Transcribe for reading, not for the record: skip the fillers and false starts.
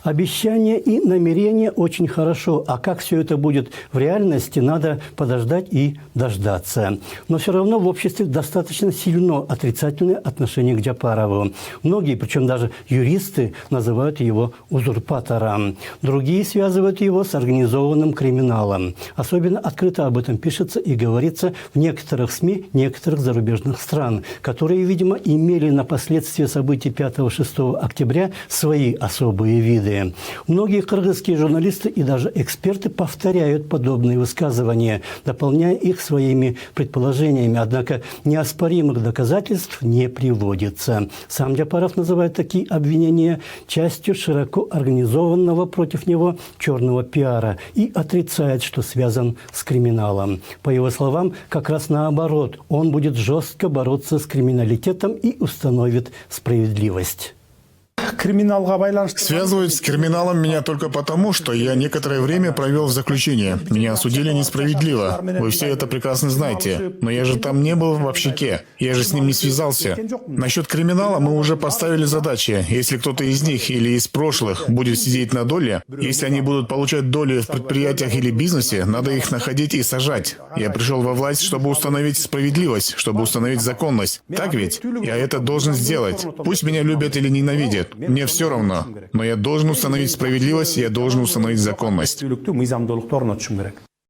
Обещания и намерения очень хорошо, а как все это будет в реальности, надо подождать и дождаться. Но все равно в обществе достаточно сильно отрицательное отношение к Джапарову. Многие, причем даже юристы, называют его узурпатором. Другие связывают его с организованным криминалом. Особенно открыто об этом пишется и говорится в некоторых СМИ некоторых зарубежных стран, которые, видимо, имели на последствия событий 5-6 октября свои особые виды. Многие кыргызские журналисты и даже эксперты повторяют подобные высказывания, дополняя их своими предположениями, однако неоспоримых доказательств не приводится. Сам Джапаров называет такие обвинения частью широко организованного против него черного пиара и отрицает, что связан с криминалом. По его словам, как раз наоборот, он будет жестко бороться с криминалитетом и установит справедливость. Связывают с криминалом меня только потому, что я некоторое время провел в заключении. Меня осудили несправедливо. Вы все это прекрасно знаете. Но я же там не был в общаке. Я же с ним не связался. Насчет криминала мы уже поставили задачи. Если кто-то из них или из прошлых будет сидеть на доле, если они будут получать доли в предприятиях или бизнесе, надо их находить и сажать. Я пришел во власть, чтобы установить справедливость, чтобы установить законность. Так ведь? Я это должен сделать. Пусть меня любят или ненавидят. Мне все равно. Но я должен установить справедливость, я должен установить законность.